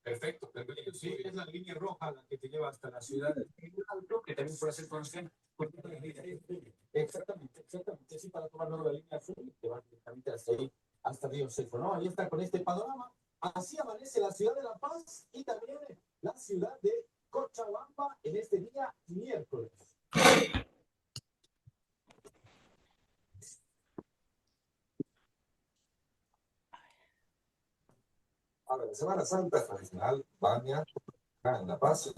Perfecto, perfecto. Sí, es la línea roja la que te lleva hasta la ciudad de Alto, que también puede ser conocida. Exactamente, exactamente. Sí, para tomar luego la línea azul, que va directamente hasta ahí, hasta Río Seco, ¿no? Ahí está con este panorama. Así amanece la ciudad de La Paz y también la ciudad de Cochabamba en este día miércoles. Ahora, la Semana Santa tradicional, Baña, acá en La Paz,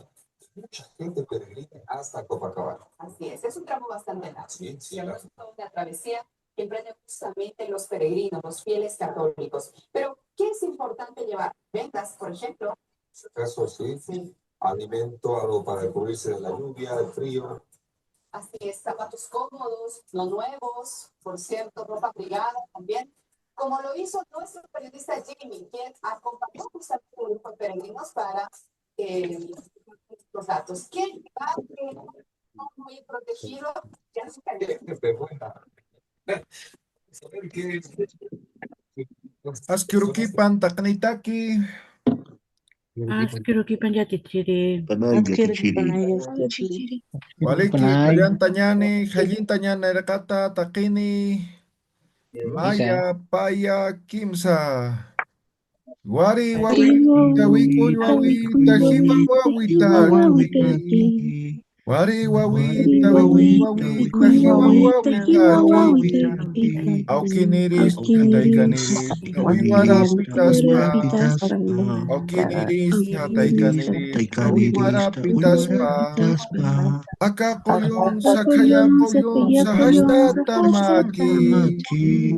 mucha gente peregrina hasta Copacabana. Así es un tramo bastante largo. Sí, sí, y claro. Es una travesía que emprenden justamente los peregrinos, los fieles católicos. Pero, ¿qué es importante llevar? Ventas, por ejemplo. En este caso, sí. Sí. Alimento, algo para cubrirse de la lluvia, del frío. Así es, zapatos cómodos, no nuevos, por cierto, ropa abrigada también. Como lo hizo nuestro periodista Jimmy, quien acompañó justamente a un grupo de peregrinos para los datos. ¿Quién va muy protegido? Ya se cayó. Askirukipan taqnitaki. Asquirukipan yatichiri. Asquirukipan Yatichiri. Waliki kallantañani, hallintañana irqata taqini. Maya, paya, kimsa. Wari wawita, wikuñ wawita, hiwa wawita, kiki. Wari wawita, wikuñ wawita, hiwa wawita, kiki. Aukiniris, hatayganiris, wiwarapitaspa. Aukiniris, hatayganiris, wiwarapitaspa. Aka qollon, sakaya qollon, sahashtata maki.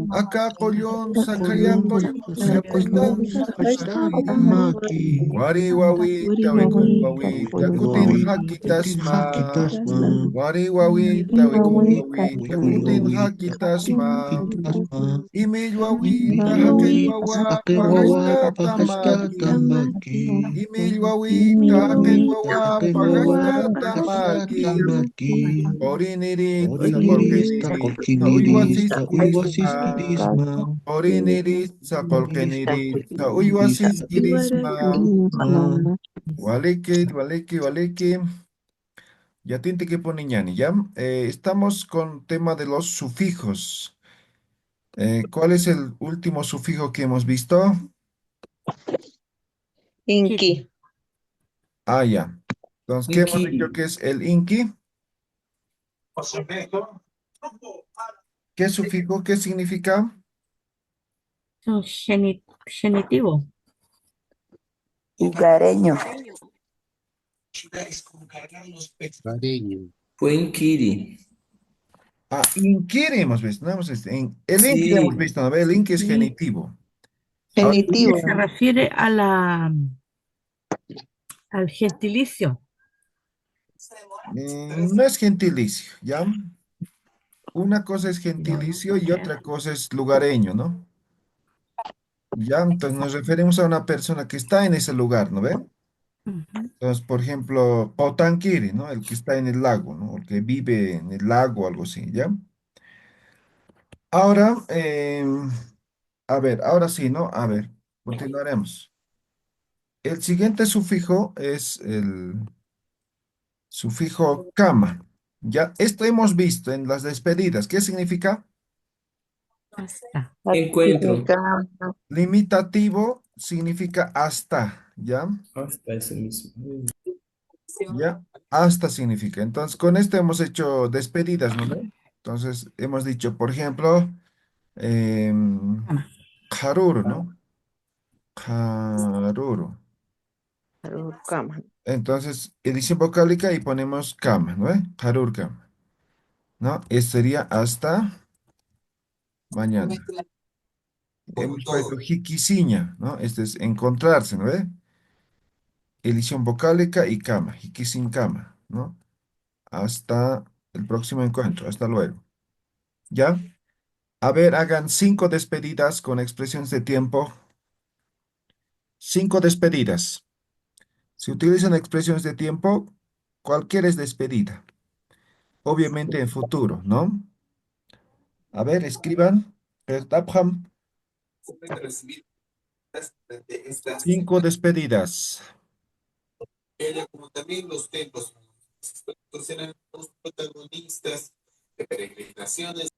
Aka qollon, sakaya qollon, sahashtata maki. Wari wawita, wikuñ wawita, kutin hakitasma. Wari wawita, wikuñ wawita, kutin hakitasma. Imil wawita, hakel wawa, pagashtata maki. Imil wawita, hakel wawa, pagashtata maki. Oriniris, sakolkeniris, sa uywasis kirisma. Oriniris, sakolkeniris, sa uywasis kirisma. Waliki, waliki, waliki. Ya tinte que pone ñani, ¿ya? Estamos con tema de los sufijos. ¿Cuál es el último sufijo que hemos visto? Inki. Ah, ya. Entonces, ¿qué hemos dicho que es el inki? ¿Qué sufijo? ¿Qué significa? Genitivo. Lugareño. Fue Inkiri. Ah, inquiere hemos visto, no hemos visto. El inki ya hemos Sí, visto, ¿no? El inki es genitivo. Ahora, Genitivo. Se refiere al gentilicio. no es gentilicio, ¿ya? Una cosa es gentilicio y otra cosa es lugareño, ¿no? Ya, entonces nos referimos a una persona que está en ese lugar, ¿no ve? Ujú. Entonces, por ejemplo, Pautanquiri, ¿no? El que está en el lago, ¿no? El que vive en el lago, algo así, ¿ya? Ahora, a ver, ahora sí, ¿no? A ver, continuaremos. El siguiente sufijo es el sufijo kama. Ya, esto hemos visto en las despedidas. ¿Qué significa? Hasta. encuentro. Limitativo significa hasta, ¿ya? Hasta eso mismo. ¿Ya? Hasta significa. Entonces, con esto hemos hecho despedidas, ¿no? Entonces, hemos dicho, por ejemplo, Haruru, ¿no? Haruru. Cama. Entonces, edición vocálica y ponemos kama, ¿no? Harur kama, ¿no? Eso sería hasta mañana. Hemos puesto hikisiña, ¿no? Este es encontrarse, ¿no? Edición vocálica y kama, hikisin kama, ¿no? Hasta el próximo encuentro, hasta luego. ¿Ya? A ver, hagan 5 despedidas con expresiones de tiempo. 5 despedidas. Si utilizan expresiones de tiempo, cualquiera es despedida. Obviamente en futuro, ¿no? A ver, escriban. Tapham. de estas 5 despedidas. ella como también los templos históricos eran los protagonistas de peregrinaciones.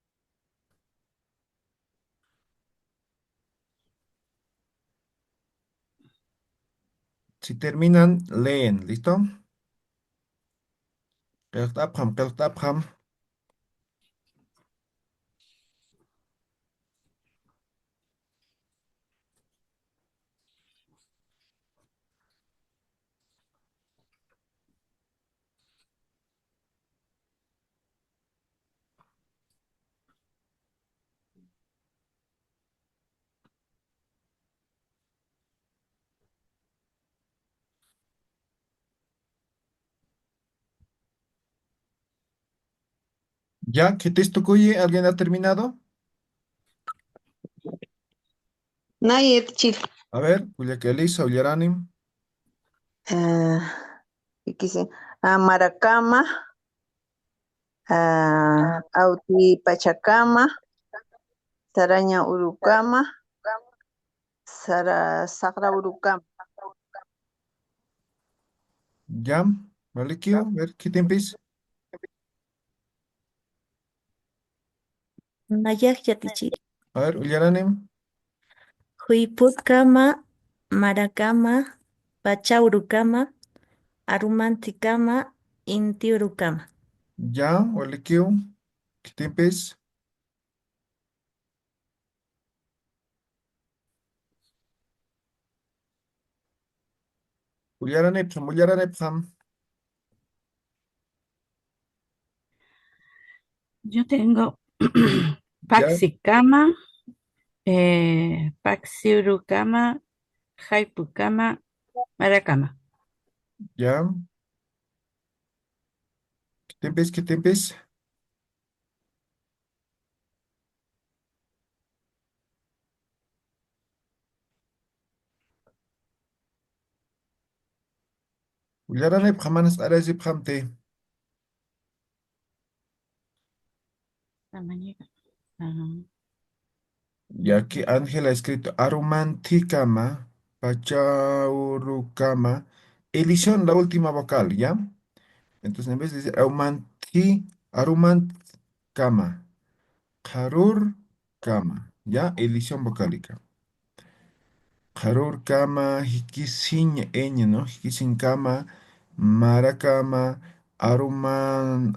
Si terminan, leen. ¿Listo? Keltapam, keltapam. ¿Ya? ¿Qué texto cuye? ¿Alguien ha terminado? Nayet chil. A ver, Julia Kelisa, Ullaranim. ¿Qué quise? Maracama, Auti Pachacama, Saraña Urucama, Sacra Urucama. ¿Ya? Malikio, a ver, ¿qué tiempis? Nayak yatichiri. A ver, Ullaranim. Huiputcama, Maracama, Pachaurucama, Arumanticama, Intiurucama. ¿Ya? Malikio, ¿qué tiempis? Ullaranipsam, Ullaranipsam. Yo tengo ¿Ya? Paxicama, Paxiurucama, Jaipucama, Maracama. ¿Ya? ¿Qué tiempis? ¿Qué tiempis? Ullaranipsam, manas arazipsamte. Ah, Y aquí Ángela ha escrito Arumanticama, Pachaurucama. Elición la última vocal, ¿ya? Entonces en vez de decir Arumanticama, Karur Kama, ¿ya? Elición vocálica. Karur Kama, Hikisin Eña, ¿no? Hikisin Kama, Maracama, Aruman,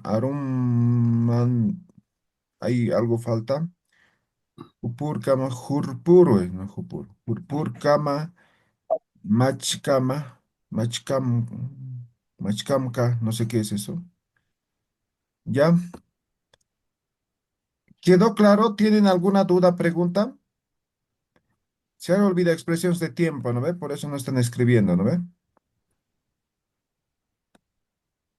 ahí algo falta. Upur Kama, Jurpuro, ¿no? Jurpur Kama, Machkama, Machkam, Machkamka, no sé qué es eso. ¿Ya? ¿Quedó claro? ¿Tienen alguna duda, pregunta? Se han olvidado expresiones de tiempo, ¿no ve? Por eso no están escribiendo, ¿no ve?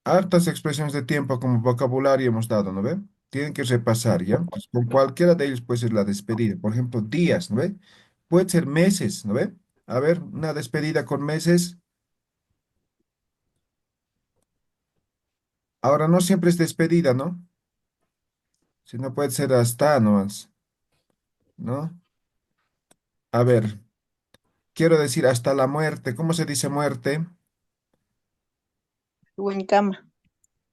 Hartas expresiones de tiempo como vocabulario hemos dado, ¿no ve? Tienen que repasar, ¿ya? Entonces, con cualquiera de ellos puede ser la despedida. Por ejemplo, días, ¿no ve? Puede ser meses, ¿no ve? A ver, una despedida con meses. Ahora no siempre es despedida, ¿no? Sino puede ser hasta nomás, ¿no? A ver, quiero decir hasta la muerte. ¿Cómo se dice muerte? Huencama.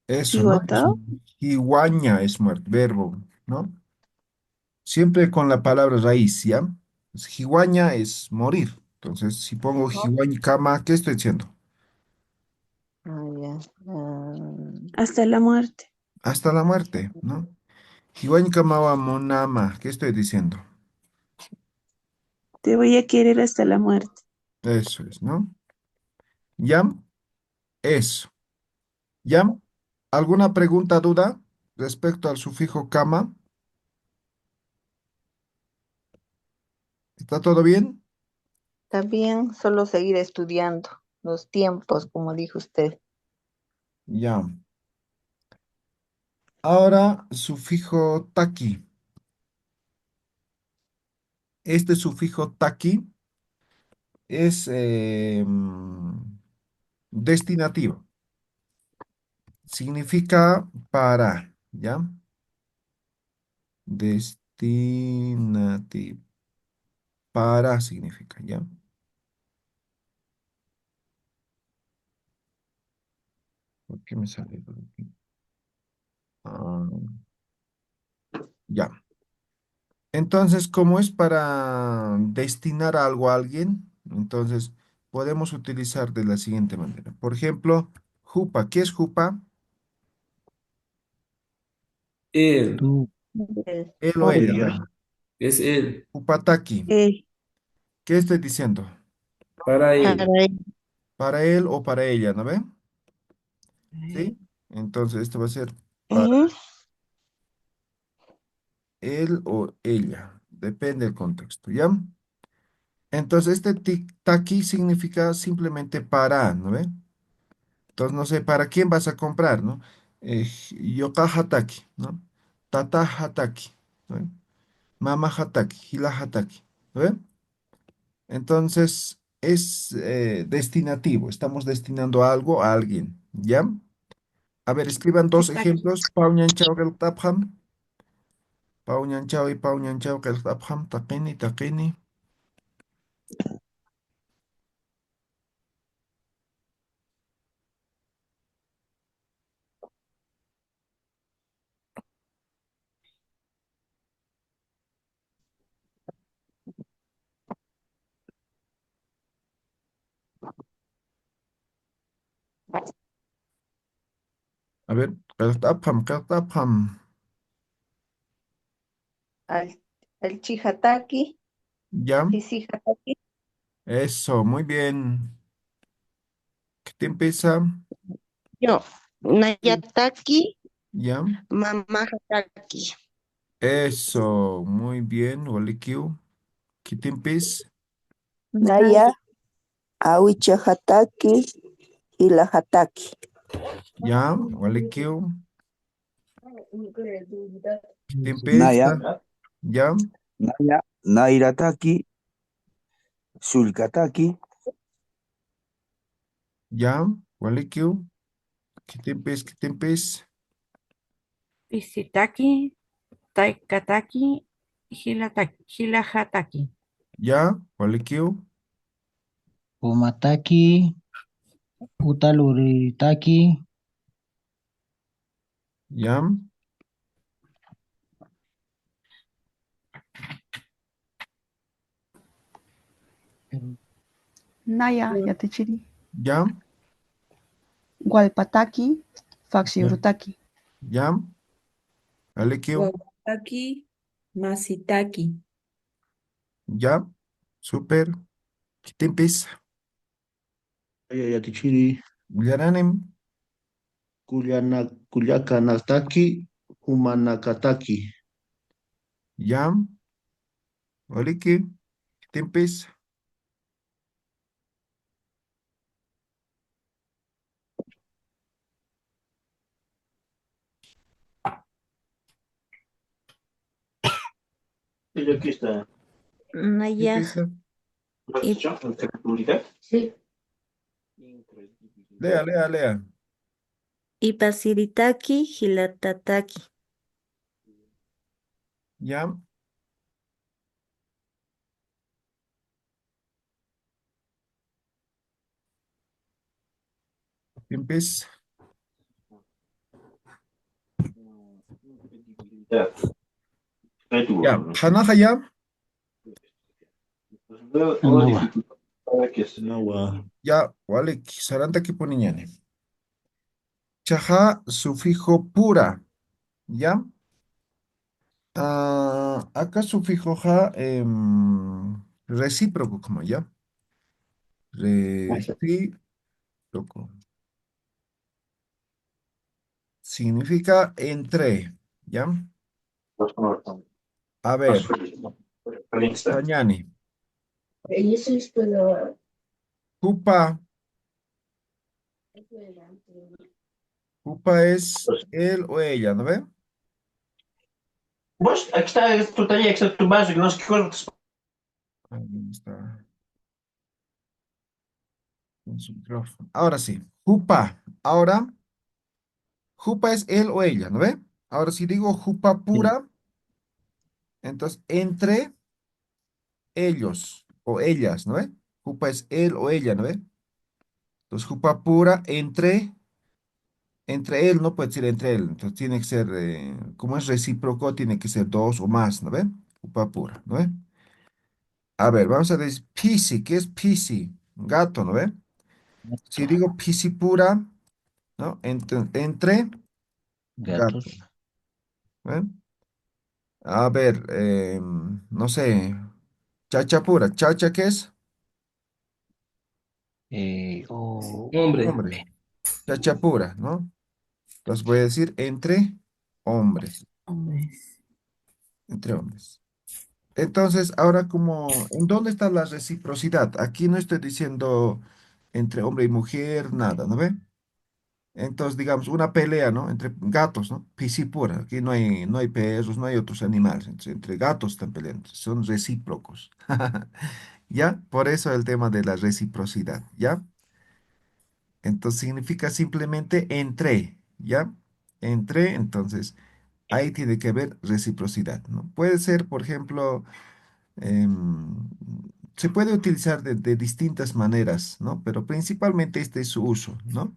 Eso, ¿no? Iguatao. Iguaña es muerte, verbo, ¿no? Siempre con la palabra raíz, ¿ya? Pues, Jiguaña es morir. Entonces, si pongo cama, ¿qué estoy diciendo? Ya. Hasta la muerte. Hasta la muerte, ¿no? Jiguañcamawa monama, ¿qué estoy diciendo? Te voy a querer hasta la muerte. Eso es, ¿no? ¿Ya? Eso. ¿Ya? ¿Alguna pregunta, duda respecto al sufijo cama? ¿Está todo bien? También solo seguir estudiando los tiempos, como dijo usted. Ya. Ahora, sufijo taqui. Este sufijo taqui es destinativo. Significa para, ¿ya? Destinativo. Para significa, ¿ya? ¿Por qué me sale por aquí? Ah, ya. Entonces, como es para destinar algo a alguien, entonces podemos utilizar de la siguiente manera. Por ejemplo, jupa. ¿Qué es jupa? Él, Tú, Él o ella, ella, ¿no? es él, Jupataki. ¿Qué estoy diciendo? para para él. él. ¿Para él o para ella, no ve? Eh, ¿Sí? Entonces, esto va a ser para Ujú. él o ella. Depende del contexto, ¿ya? Entonces, este tic-taqui significa simplemente para, ¿no ve? Entonces, no sé, ¿para quién vas a comprar, no? Yoka hataki, ¿no? Tata hataki, ¿no ve? Mama hataki, hila hataki, ¿no ve? Entonces, es destinativo. Estamos destinando algo a alguien, ¿ya? A ver, escriban dos Sitaki. ejemplos. Paunyanchao keltapham. Paunyanchao y paunyanchao keltapham. Takini, takini. A ver, keltapham, keltapham. Al, al Chijataki, ¿Ya? Sisijataki, Eso, muy bien. ¿Qué te empieza? yo, Nayataki, ¿Ya? Mamahataki, Eso, muy bien. Walikiu. ¿Qué te empieza? Naya, Awichahataki y la Hataki. ¿Ya? Walikiu. ¿Qué te Naya, empieza? ¿Ya? Naya, Nairataki, Sulkataki, ¿Ya? Walikiu. ¿Qué te empieza? ¿Qué te empieza? Pisitaki, Taikataki, Hilataki, Hilahataki. ¿Ya? Walikiu. Umataki, Utaluritaki, ¿Ya? Naya Yatechiri, ¿Ya? Gualpataki, ¿Ya? Faxiurutaki. ¿Ya? Walikiu. Wawataki, Masitaki. ¿Ya? Súper. ¿Qué te empieza? Yatichiri, Yaranem. Kuyakanataki, Humanakataki. ¿Ya? Waliki. ¿Qué te empieza? Y aquí está. ¿Qué Naya, empieza? y, sí, Lea, lea, lea. Ipasiritaki, Hilatataki. ¿Ya? ¿Qué empieza? Ya. Hanaja ya. Anawa, Nawa, Ya. Walik. Saranta que poniñane. Chaja, sufijo pura. ¿Ya? Acá sufijo ja recíproco, como ya. Recíproco. Significa entre. ¿Ya? A ver. Tañani. Jupa. Jupa es él o ella, ¿no ve? Pois, a questão é que tu tens que ser tu básico, não se que se Ahí está. Con su micrófono. Ahora sí. Jupa. Ahora, jupa es él o ella, ¿no ve? Ahora si digo jupa sí. pura, entonces entre ellos o ellas, ¿no ve? Jupa es él o ella, ¿no ve? Entonces jupa pura entre entre él, no puede ser entre él. Entonces tiene que ser, como es recíproco, tiene que ser dos o más, ¿no ve? Upa pura, ¿no ve? A ver, vamos a decir pisi. ¿Qué es pisi? Gato, ¿no ve? Si digo pisi pura, ¿no? Entre Gatos. gato, ¿ve? A ver, no sé, chacha pura. ¿Chacha qué es? Hombre. Hombre. Chacha pura, ¿no? Entonces voy a decir entre hombres, Hombres. entre hombres. Entonces, ahora como, ¿en dónde está la reciprocidad? Aquí no estoy diciendo entre hombre y mujer, nada, ¿no ve? Entonces, digamos, una pelea, ¿no? Entre gatos, ¿no? Piscipura. Aquí no hay perros, no hay otros animales. Entre gatos están peleando. Son recíprocos. ¿Ya? Por eso el tema de la reciprocidad, ¿ya? Entonces significa simplemente entre, ¿ya? Entre, entonces ahí tiene que haber reciprocidad, ¿no? Puede ser, por ejemplo, em, se puede utilizar de distintas maneras, ¿no? Pero principalmente este es su uso, ¿no?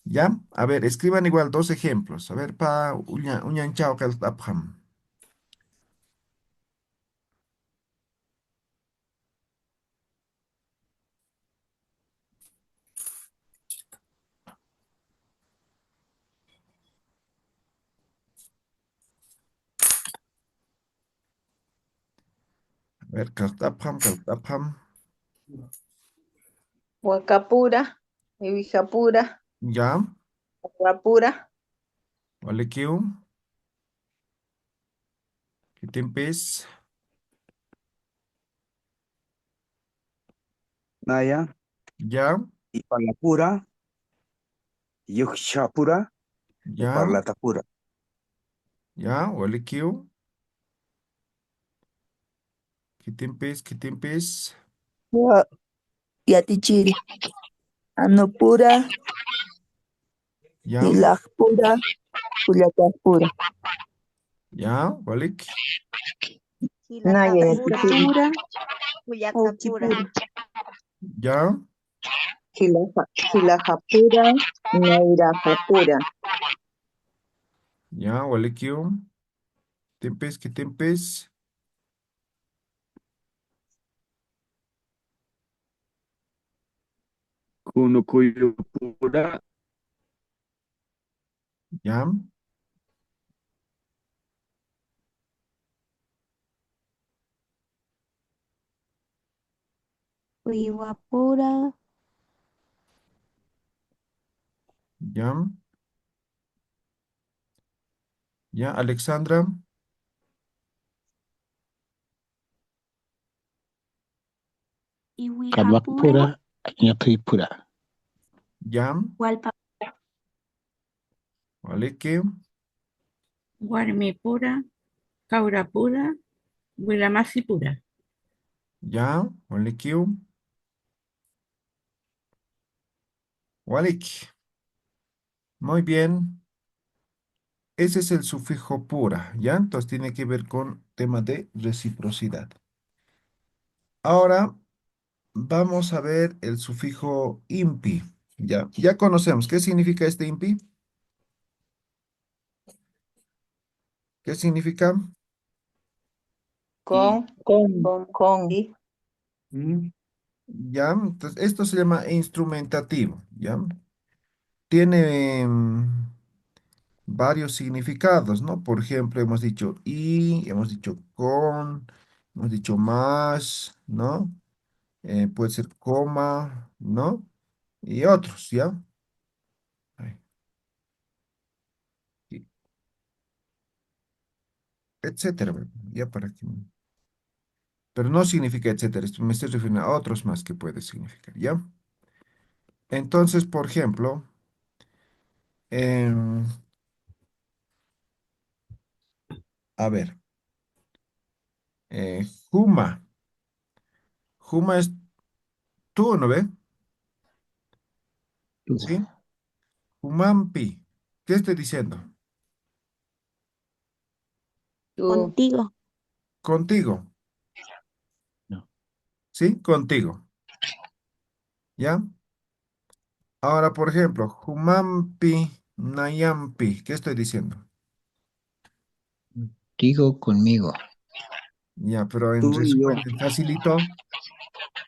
¿Ya? A ver, escriban igual dos ejemplos. A ver, uñanchao kaltapham. A ver, kaltapham. Huacapura, Ibijapura, Ya, Huapura, Walekiu, Kitimpis, Naya. ya, Ipalapura. Yukshapura. ya, Parlatapura. ya, Walekiu, Kitimpis, Yatichiri. Anupura, ya, Hilajpura, Puyacapura. ya, Walik, Naya, Yatichiri, Huacapura, Auchipura, ya, Hilajapura, Nairajapura, ya, Walekiu, Kitimpis, Kunukuyupura. ya, Huihuapura, ya, ya, Alexandra, Ihuijapura, Ñaqipura. ya, Hualpa, Waliki, Guarmipura, Caurapura, Huilamasipura. ya, Walikiu, Walik. Muy bien. Ese es el sufijo pura, ¿ya? Entonces tiene que ver con tema de reciprocidad. Ahora vamos a ver el sufijo impi, ¿ya? Ya conocemos. ¿Qué significa este impi? ¿Qué significa? con, ¿Ya? Entonces esto se llama instrumentativo, ¿ya? Tiene varios significados, ¿no? Por ejemplo, hemos dicho y, hemos dicho con, hemos dicho más, ¿no? Puede ser coma, ¿no? Y otros, ¿ya? Ay, y etcétera, bueno, ya para que... Pero no significa etcétera, me estoy refiriendo a otros más que puede significar, ¿ya? Entonces, por ejemplo, em, a ver, Juma. Juma es tú, ¿no ve? ¿Sí? Jumampi. ¿Qué estoy diciendo? contigo, Contigo, No. ¿sí? Contigo, ¿ya? Ahora, por ejemplo, Humampi, Nayampi. ¿Qué estoy diciendo? Digo conmigo. Ya, pero en Tú y yo. resumen, facilito.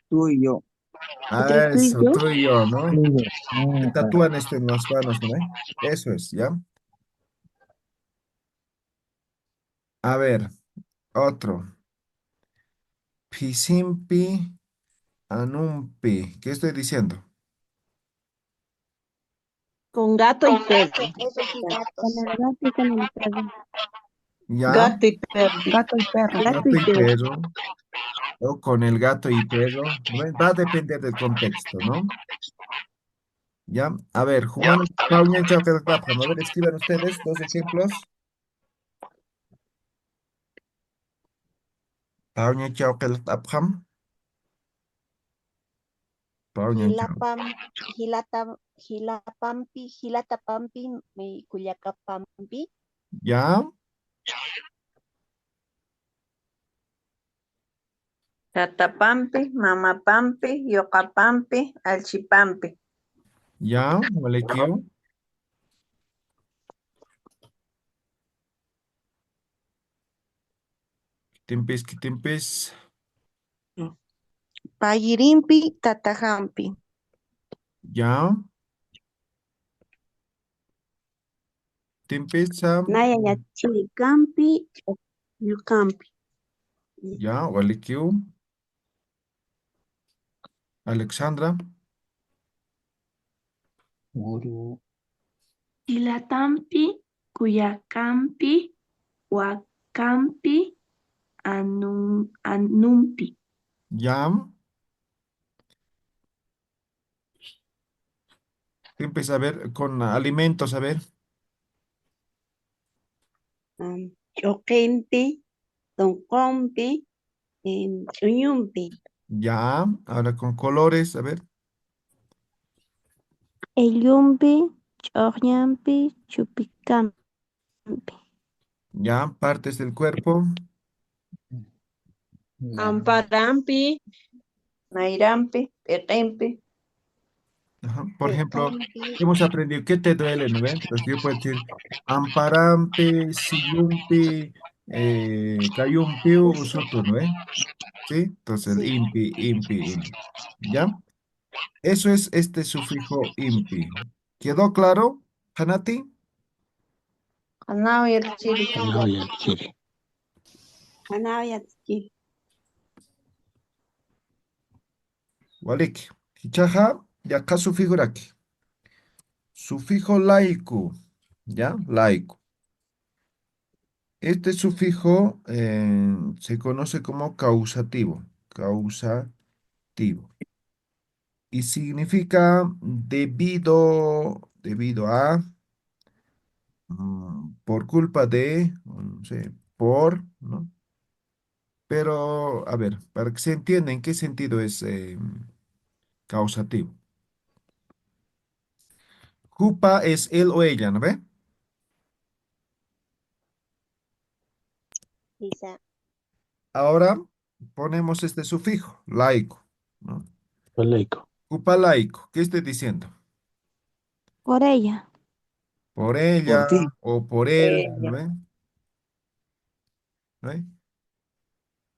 Tú y yo. Otro A tú y eso, yo. tú y yo, ¿no? Digo. Se Ah, claro. tatúan esto en las manos, ¿no? Eso es, ¿ya? A ver, otro. Pisimpi, Anumpi. ¿Qué estoy diciendo? Con gato y perro. Perros y Con gatos. el gato y con el perro. ¿Ya? Gato y perro. Gato y perro. Gato Gato y y perro. perro. O con el gato y perro. ¿No ven? Va a depender del contexto, ¿no? ¿Ya? A ver, humanos, Pauña, Chauquelapam. A ver, escriban ustedes dos ejemplos. Pauña, Chauquelapam. Pauña, Chau. Gilapam, Gilapampi, Gilatapampi, Cuyacapampi. ¿Ya? Tatapampi, Mamapampi, Yocapampi, Alchipampi. ¿Ya? Molequio. Timpis, timpis. Payirimpi, tatajampi. ¿Ya? Timpis. Naya ya chilikampi, yukampi. ¿Ya? Molequio. Alexandra. Uru. Chilatampi, Cuyakampi, Huacampi, Anumpi. ¿Ya? Timpis, a ver, con alimentos, a ver. Choquempi, toncompi, chuyumpi. ¿Ya? Ahora con colores, a ver. Ellumpi, chorñampi, chupicampi. ¿Ya? Partes del cuerpo. Ya. Amparampi, Nairampi, Petempi, Ajá. Por ejemplo, Petampi. hemos aprendido qué te duele, ¿no ven? Entonces yo puedo decir amparampe, sillumpi, cayumpi, usutu, ¿no ven? ¿Sí? Entonces el Sí. impi, impi, impi. ¿Ya? Eso es este sufijo impi. ¿Quedó claro, Hanati? Hanao y el chiri. No, ya quiere. Anayatki. Walik. Hichaja, ya acá sufijo aquí. Sufijo laico. ¿Ya? Laico. Este sufijo se conoce como causativo. Causativo. Y significa debido a, por culpa de, o no sé, por, ¿no? Pero, a ver, para que se entienda en qué sentido es causativo. Cupa es él o ella, ¿no ve? Quizá. Ahora ponemos este sufijo, laico, ¿no? Laico. Cupa laico, ¿qué estoy diciendo? Por ella. Por Por ella ti. o por él, ¿no ve? ¿No ve?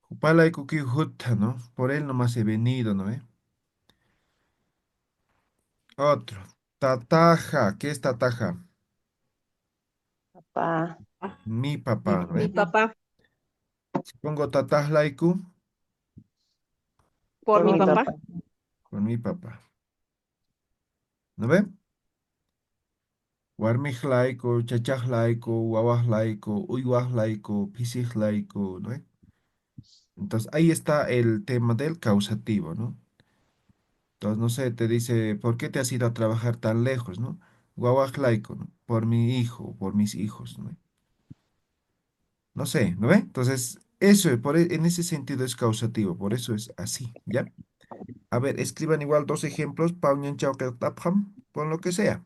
Cupa laico que justa, ¿no? Por él nomás he venido, ¿no ve? Otro. Tataja, ¿qué es tataja? Papá. Mi papá, ¿no Mi ve? papá. Si pongo tataj laiku, Por mi papá. con mi papá, ¿no ve? Warmij laico, chachaj laico, wawaj laico, uywaj laico, pisij laico, ¿no ve? Entonces ahí está el tema del causativo, ¿no? Entonces, no sé, te dice, ¿por qué te has ido a trabajar tan lejos, no? Wawaj laico, ¿no? Por mi hijo, por mis hijos, ¿no ve? No sé, ¿no ve? Entonces, eso, en ese sentido es causativo, por eso es así, ¿ya? A ver, escriban igual dos ejemplos, Pauñan Tapham, con lo que sea.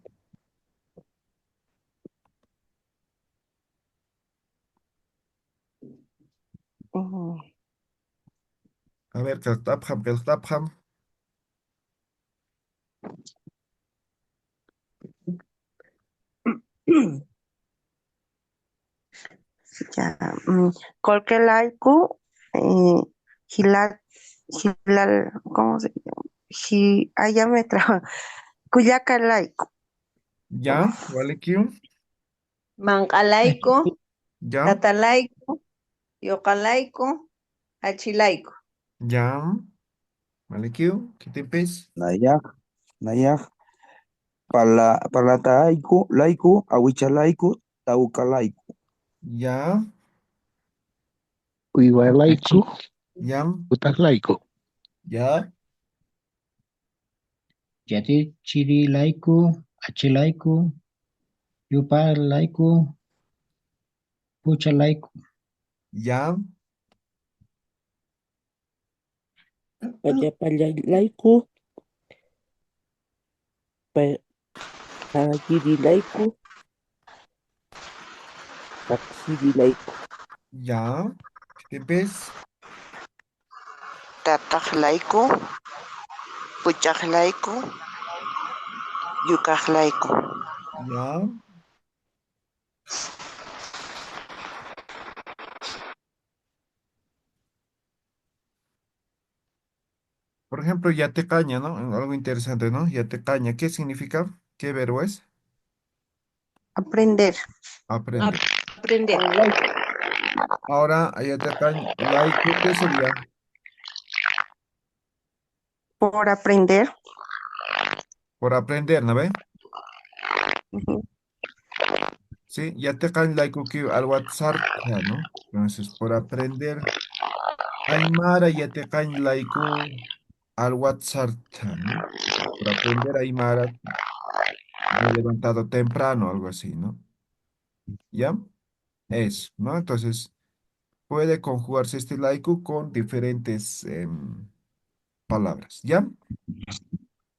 A ver, Tapham. Ya. Colquelaico, ¿cómo se llama? Ya me traba. Cuyacalaico. ¿Ya? ¿Vale, Q? Mancalaico, ¿Ya? Tatalaico, Yocalaico, Achilaico. ¿Ya? ¿Vale, Q? ¿Qué te pes? Nayak, nayak. Palataico, laico, ahuichalaico, taucalaico. ¿Ya? Uigualaico, ¿Ya? utahlaico. ¿Ya? Yati chirilaico, achilaico, yupalaico, puchalaico. ¿Ya? Ayapalalaico, Payirilaico, Taxirilaico. ¿Ya? ¿Qué te pes? Tatajlaico, Puchajlaico, Yucajlaico. ¿Ya? Por ejemplo, ya te caña, ¿no? Algo interesante, ¿no? Ya te caña. ¿Qué significa? ¿Qué verbo es? Aprender. Aprender. Aprender. Ahora, ya te caña. Laico, ¿qué sería? Por aprender. Por aprender, ¿no ve? Ujú. Sí, ya te caña laico que al WhatsApp, ¿no? Entonces, por aprender. Aymara ya te caña laico al WhatsApp, ¿no? Por aprender Aymara, me he levantado temprano, algo así, ¿no? ¿Ya? Eso, ¿no? Entonces, puede conjugarse este laico con diferentes palabras, ¿ya?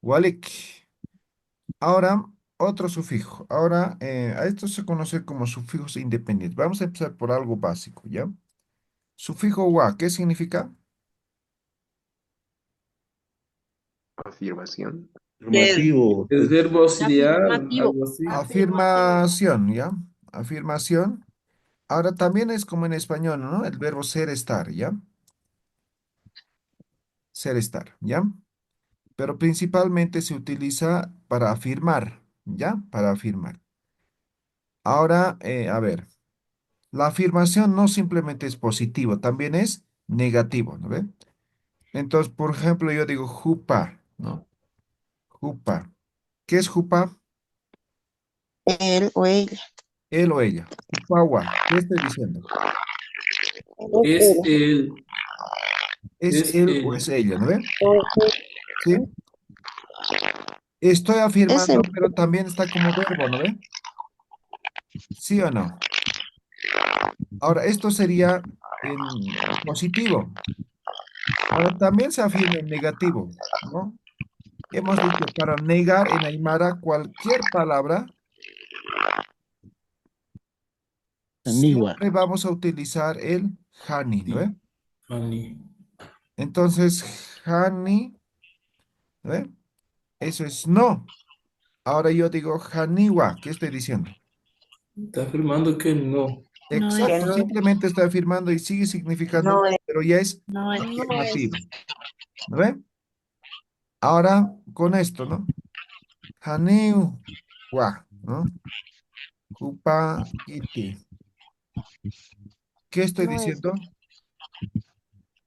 Walik. Ahora, otro sufijo. Ahora, a esto se conoce como sufijos independientes. Vamos a empezar por algo básico, ¿ya? Sufijo wa, ¿qué significa? Afirmación. Afirmativo. Es verbo auxiliar, Afirmativo. algo así. Afirmación, ¿ya? Afirmación. Ahora también es como en español, ¿no? El verbo ser, estar, ¿ya? Ser, estar, ¿ya? Pero principalmente se utiliza para afirmar, ¿ya? Para afirmar. Ahora, a ver, la afirmación no simplemente es positivo, también es negativo, ¿no ve? Entonces, por ejemplo, yo digo jupa, ¿no? Jupa. ¿Qué es jupa? Él o ella. Él o ella. Jupawa. ¿Qué estoy diciendo? Es el, ¿Es es él o el. es ella, ¿no ve? ¿Sí? Estoy Es afirmando, el. pero también está como verbo, ¿no ve? ¿Sí o no? Ahora, esto sería en positivo. Ahora, también se afirma en negativo, ¿no? Hemos dicho, para negar en Aymara cualquier palabra, Anigua. siempre vamos a utilizar el hani, ¿no ve? Ani. Entonces, hani, ¿no ve? Eso es no. Ahora yo digo haniwa, ¿qué estoy diciendo? Está afirmando que no. No es, Exacto, simplemente estoy afirmando y sigue significando No no, es. pero ya es no es. No es. afirmativo, ¿no ve? Ahora, con esto, ¿no? Haniwa, ¿no? Kupa iti. ¿Qué estoy No es. diciendo?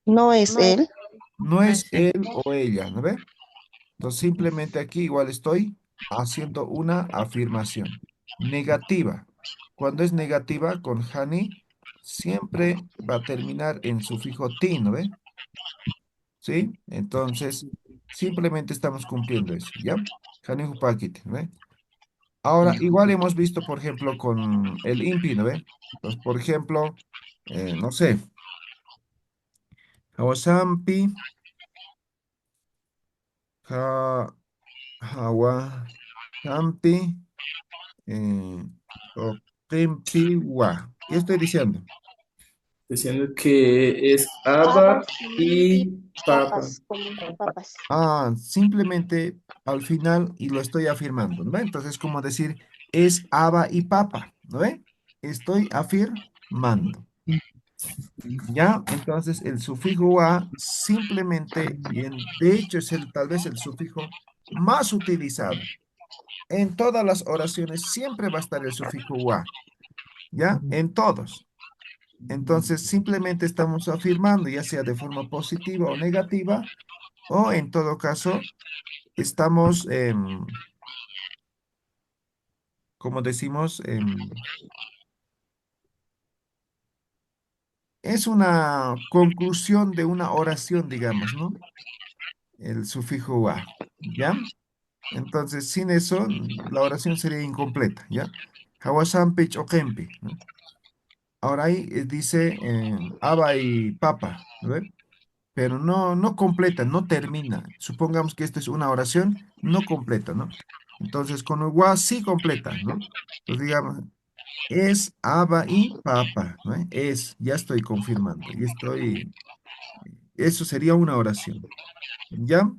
No es él. No No es es él. él o ella, ¿no ve? Entonces simplemente aquí igual estoy haciendo una afirmación negativa. Cuando es negativa con hani, siempre va a terminar en sufijo ti, ¿no ve? ¿Sí? Entonces, simplemente estamos cumpliendo eso, ¿ya? Hani hupakit, ¿no ve? Ahora, igual hemos visto, por ejemplo, con el impi, ¿no ve? Entonces, por ejemplo, no sé, hawasampi, ha, hawasampi, eh, Oqimpiwa. ¿Qué estoy diciendo? Diciendo que es Aba Habas y y Papa. papas, como papas. Ah, simplemente al final y lo estoy afirmando, ¿no ve? Entonces, como decir, es Aba y Papa, ¿no ve? Estoy afirmando. mando. ¿Ya? Entonces el sufijo a simplemente, de hecho es tal vez el sufijo más utilizado. En todas las oraciones siempre va a estar el sufijo a. ¿Ya? En todos. Entonces simplemente estamos afirmando, ya sea de forma positiva o negativa, o en todo caso estamos, como decimos, es una conclusión de una oración, digamos, ¿no? El sufijo a, ¿ya? Entonces, sin eso, la oración sería incompleta, ¿ya? Hawasampich o kempi, ¿no? Ahora ahí dice aba y papa, ¿no? Pero no completa, no termina. Supongamos que esta es una oración no completa, ¿no? Entonces, con el wa sí completa, ¿no? Entonces, digamos, es aba y papa, ¿no? Es, ya estoy confirmando, eso sería una oración, ¿ya?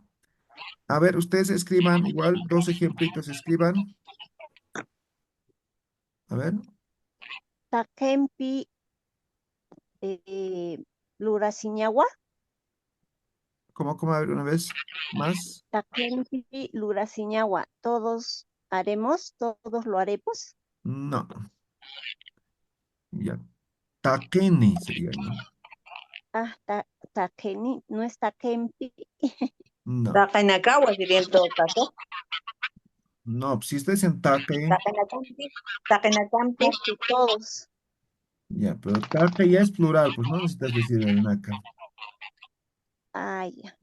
A ver, ustedes escriban igual, dos ejemplitos escriban. A ver, Takempi Lurasiñawa. ¿cómo? A ver, una vez más. Takempi Lurasiñawa. Todos haremos, todos lo haremos. No, ya. Takeni sería, ¿no? Ah, Takeni, no es Takempi. No, Takanakawa sería en todo caso. no, si ustedes dicen take, Takanakampi, Todos. ya, pero take ya es plural, pues no necesitas decir el naka. Ah, ya.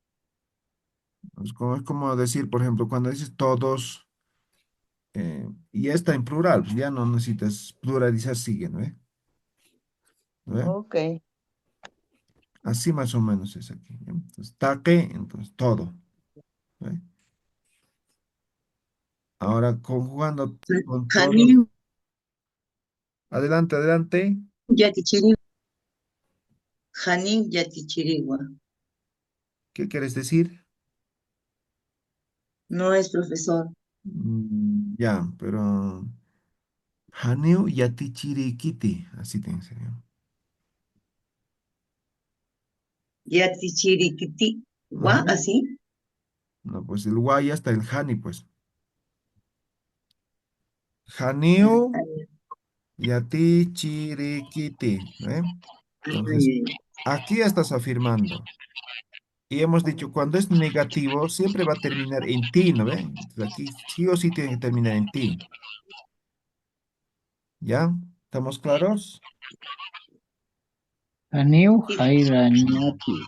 Es como decir, por ejemplo, cuando dices todos, y ya está en plural, pues ya no necesitas pluralizar, sigue, ¿no? ¿No ve? ok. Así más o menos es aquí, ¿ya? Entonces, take, entonces todo, ¿no ve? Ahora conjugando con todos. Hanin Adelante, adelante. yatichiri, Hanin yatichiriwa. ¿Qué quieres decir? No es profesor. Ya, pero Haneu Yatichirikiti, así tiene que ser. ¿Ya? Yatichirikiti. ¿Wa? Ajá. ¿Así? No, pues el guay hasta el Hani, pues. Haneu Yatichirikiti, ¿eh? Entonces, aquí ya estás afirmando. Y hemos dicho, cuando es negativo, siempre va a terminar en ti, ¿no ve? Entonces, aquí sí o sí tiene que terminar en ti. ¿Ya? ¿Estamos claros? Aniu Jairañati.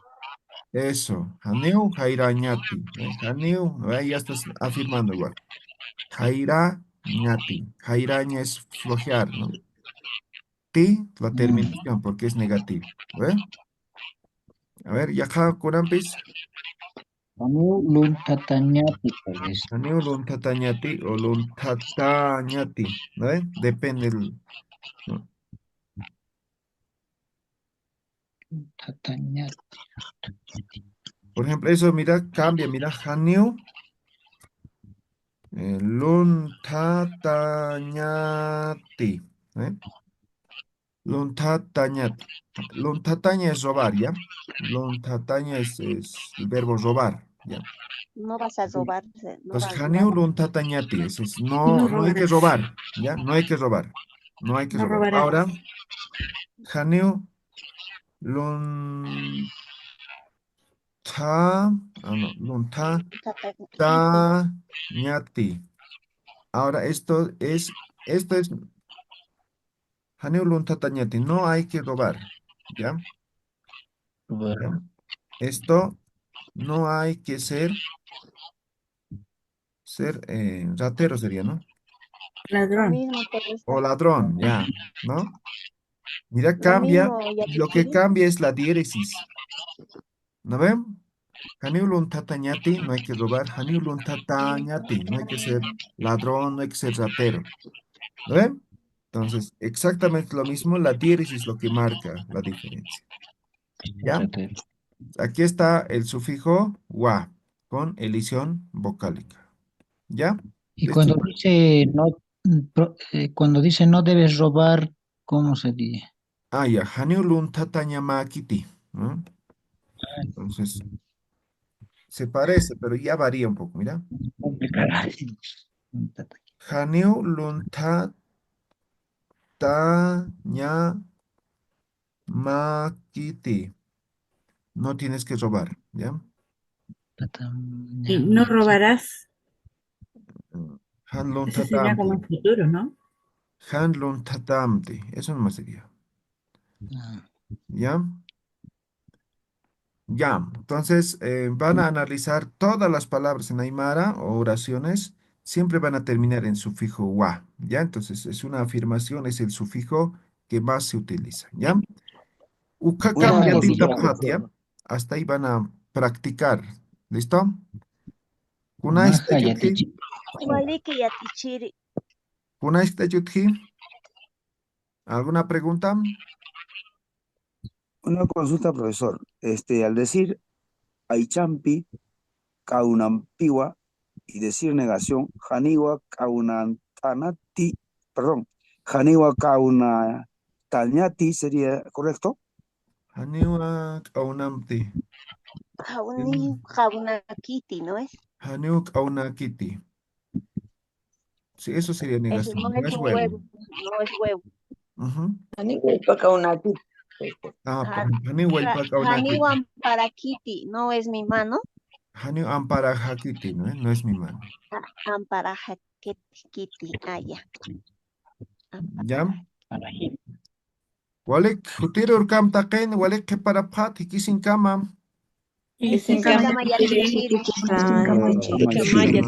Eso, Haneu Jairañati. Haneu, ahí ya estás afirmando igual. Jairañati. Jairaña es flojear, ¿no? Ti, la terminación, porque es negativo. ¿Ve? A ver, yaja Kurampis. Aniu Luntatañati, tal vez. Haneu luntatañati o luntatañati. ¿No ve? Depende ¿no? Luntatañati. Por ejemplo, eso, mira, cambia, mira, Haneu. Luntatañati. ¿Eh? Luntatañati. Luntataña es robar, ¿ya? Luntataña es el verbo robar, ¿ya? No vas a robar. No Entonces, vas a Haneu robar. luntatañati, No no hay que robarás. robar, ¿ya? No hay que robar. No hay que No robar. robarás. Ahora, Haneu lunta, no, luntatañati. Ahora, esto es Haneu luntatañati, no hay que robar, ¿ya? ¿Ya? Esto no hay que ser ratero sería, ¿no? Lo Ladrón. mismo, O profesor. ladrón, ya, ¿no? Mira, Lo cambia, mismo, y lo que Yatichiri. cambia es la diéresis, ¿no ven? Haniulun tatañati, no hay que robar. Haniulun tatañati, no hay que ser ladrón, no hay que ser ratero, ¿no ven? Entonces, exactamente lo mismo, la diéresis es lo que marca la diferencia, ¿ya? Aquí está el sufijo wa, con elisión vocálica, ¿ya? Y Esto cuando dice no, cuando dice no debes robar, ¿cómo se dice? Ah, ya, Haniu luntata ñamakiti, ¿no? Entonces, se parece, pero ya varía un poco, mira. Complicada. Haniu luntata ñamakiti. No tienes que robar, ¿ya? Y no robarás, Han eso sería como luntatamti. en futuro, ¿no? Han luntatamti. Eso nomás sería. ¿Ya? Ya. Entonces, van a analizar todas las palabras en Aymara o oraciones. Siempre van a terminar en sufijo wa. ¿Ya? Entonces, es una afirmación, es el sufijo que más se utiliza. ¿Ya? Ukakam Una yatita consulta, patya. profesor. Hasta ahí van a practicar. ¿Listo? Maja Kunaistajuti. yatichi. Waliki yatichiri. Kunaistajuti. ¿Alguna pregunta? Una consulta, profesor. Al decir Aichampi, Kaunampiwa y decir negación, Janiwa Kaunantanati, perdón, Janiwa Kaunatañati sería correcto. Haniwa kaunamti. Jaunakiti, ¿no es? Haniu kaunakiti. Sí, eso sería Eso negación. no No es es un huevo. huevo, no es huevo. Ujú. Ah, Ja- haniu welpa kaunakiti. Janiwan para Kitty, no es mi mano. Haniu ampara hakiti, ¿no? No es mi mano. Amparaja Kitty, ya. ¿Ya? Walik, hutirur kam taqin, walik que para pat, kisin kama. Y sin Kama cambio, yatichiri. Kama yatichiri.